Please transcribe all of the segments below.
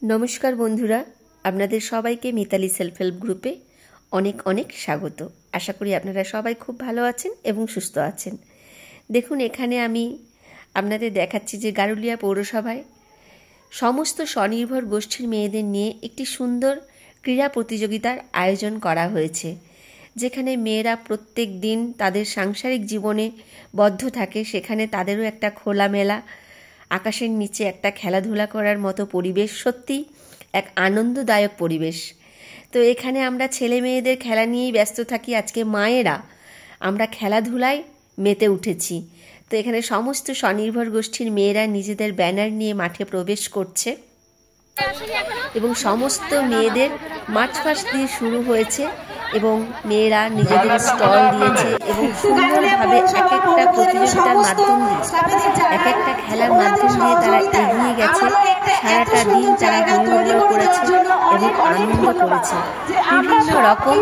নমস্কার বন্ধুরা, আপনাদের সবাইকে মিতালি সেলফ হেল্প গ্রুপে অনেক অনেক স্বাগত। আশা করি আপনারা সবাই খুব ভালো আছেন এবং সুস্থ আছেন। দেখুন, এখানে আমি আপনাদের দেখাচ্ছি যে গারুলিয়া পৌরসভায় সমস্ত স্বনির্ভর গোষ্ঠীর মেয়েদের নিয়ে একটি সুন্দর ক্রীড়া প্রতিযোগিতার আয়োজন করা হয়েছে, যেখানে মেয়েরা প্রত্যেক দিন তাদের সাংসারিক জীবনে বদ্ধ থাকে। সেখানে তাদেরও একটা খোলামেলা আকাশের নিচে একটা খেলাধুলা করার মতো পরিবেশ, সত্যি এক আনন্দদায়ক পরিবেশ। তো এখানে আমরা ছেলে মেয়েদের খেলা নিয়েই ব্যস্ত থাকি। আজকে মায়েরা আমরা খেলাধুলায় মেতে উঠেছি। তো এখানে সমস্ত স্বনির্ভর গোষ্ঠীর মেয়েরা নিজেদের ব্যানার নিয়ে মাঠে প্রবেশ করছে এবং সমস্ত মেয়েদের মার্চ পাস্ট দিয়ে শুরু হয়েছে এবং মেয়েরা নিজেদের স্টল দিয়েছে এবং সুন্দরভাবে এক একটা প্রতিযোগিতার মাধ্যম দিয়ে, এক একটা খেলার মাধ্যম দিয়ে তারা এগিয়ে গেছে। সারাটা দিন তারা হইহুল্লোড় করেছে এবং আনন্দ করেছে বিভিন্ন রকম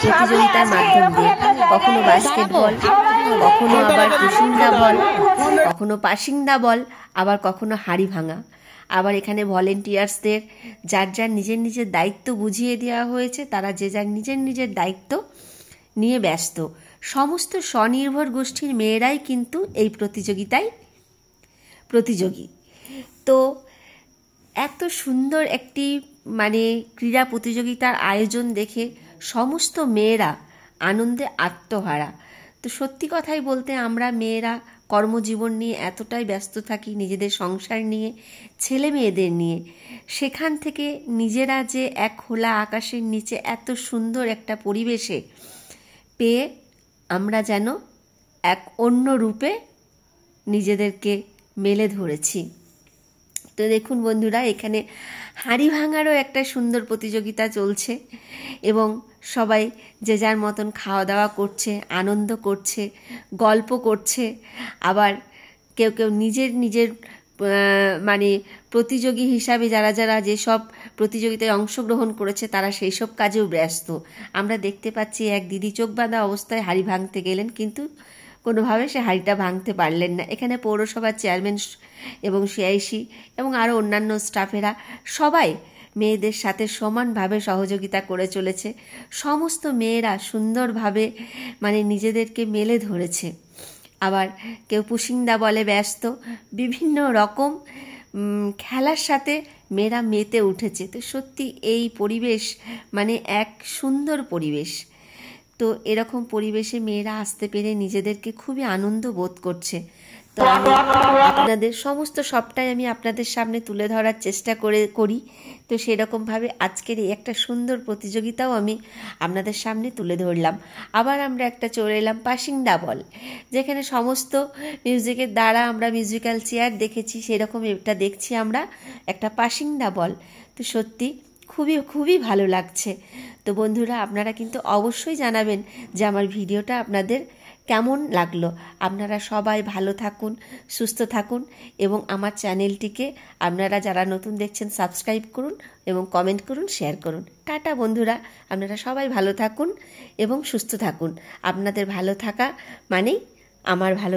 প্রতিযোগিতার মাধ্যম দিয়ে। কখনো বাস্কেটবল, কখনো আবার কুসুন্দা বল, কখনো পাসিংদা বল, আবার কখনো হাড়ি ভাঙা। আবার এখানে ভলেন্টিয়ার্সদের যার যার নিজের নিজের দায়িত্ব বুঝিয়ে দেওয়া হয়েছে। তারা যে যার নিজের নিজের দায়িত্ব নিয়ে ব্যস্ত। সমস্ত স্বনির্ভর গোষ্ঠীর মেয়েরাই কিন্তু এই প্রতিযোগিতায় প্রতিযোগী। তো এত সুন্দর একটি ক্রীড়া প্রতিযোগিতার আয়োজন দেখে সমস্ত মেয়েরা আনন্দে আত্মহারা। তো সত্যি কথাই বলতে, আমরা মেয়েরা কর্মজীবন নিয়ে এতটাই ব্যস্ত থাকি, নিজেদের সংসার নিয়ে, ছেলে মেয়েদের নিয়ে। সেখান থেকে নিজেরা যে এক খোলা আকাশের নিচে এত সুন্দর একটা পরিবেশে পেয়ে আমরা যেন এক অন্য রূপে নিজেদেরকে মেলে ধরেছি। তো দেখুন বন্ধুরা, এখানে হাঁড়ি ভাঙারও একটা সুন্দর প্রতিযোগিতা চলছে এবং সবাই যে যার মতন খাওয়া দাওয়া করছে, আনন্দ করছে, গল্প করছে। আবার কেউ কেউ নিজের নিজের প্রতিযোগী হিসাবে যারা যারা যেসব প্রতিযোগিতায় অংশগ্রহণ করেছে তারা সেই সব কাজেও ব্যস্ত। আমরা দেখতে পাচ্ছি এক দিদি চোখ বাঁধা অবস্থায় হাঁড়ি ভাঙতে গেলেন, কিন্তু কোনোভাবে সে হাঁড়িটা ভাঙতে পারলেন না। এখানে পৌরসভার চেয়ারম্যান এবং সিআইসি এবং আরও অন্যান্য স্টাফেরা সবাই মেয়েদের সাথে সমানভাবে সহযোগিতা করে চলেছে। সমস্ত মেয়েরা সুন্দরভাবে নিজেদেরকে মেলে ধরেছে। আবার কেউ পুশিংদা বলে ব্যস্ত। বিভিন্ন রকম খেলার সাথে মেয়েরা মেতে উঠেছে। তো সত্যি এই পরিবেশ এক সুন্দর পরিবেশ। তো এরকম পরিবেশে মেয়েরা আসতে পেরে নিজেদেরকে খুবই আনন্দ বোধ করছে। তো আমি আপনাদের সবটাই আমি আপনাদের সামনে তুলে ধরার চেষ্টা করি। তো সেরকমভাবে আজকের এই একটা সুন্দর প্রতিযোগিতাও আমি আপনাদের সামনে তুলে ধরলাম। আবার আমরা একটা চলে এলাম পাসিংদা বল, যেখানে সমস্ত মিউজিকের দ্বারা আমরা মিউজিক্যাল চেয়ার দেখেছি, সেরকম এটা দেখছি আমরা একটা পাসিংদা বল। তো সত্যি খুবই খুবই ভালো লাগছে। তো বন্ধুরা, আপনারা কিন্তু অবশ্যই জানাবেন যে আমার ভিডিওটা আপনাদের কেমন লাগলো। আপনারা সবাই ভালো থাকুন, সুস্থ থাকুন এবং আমার চ্যানেলটিকে আপনারা যারা নতুন দেখছেন সাবস্ক্রাইব করুন এবং কমেন্ট করুন, শেয়ার করুন। টাটা বন্ধুরা, আপনারা সবাই ভালো থাকুন এবং সুস্থ থাকুন। আপনাদের ভালো থাকা মানেই আমার ভালো।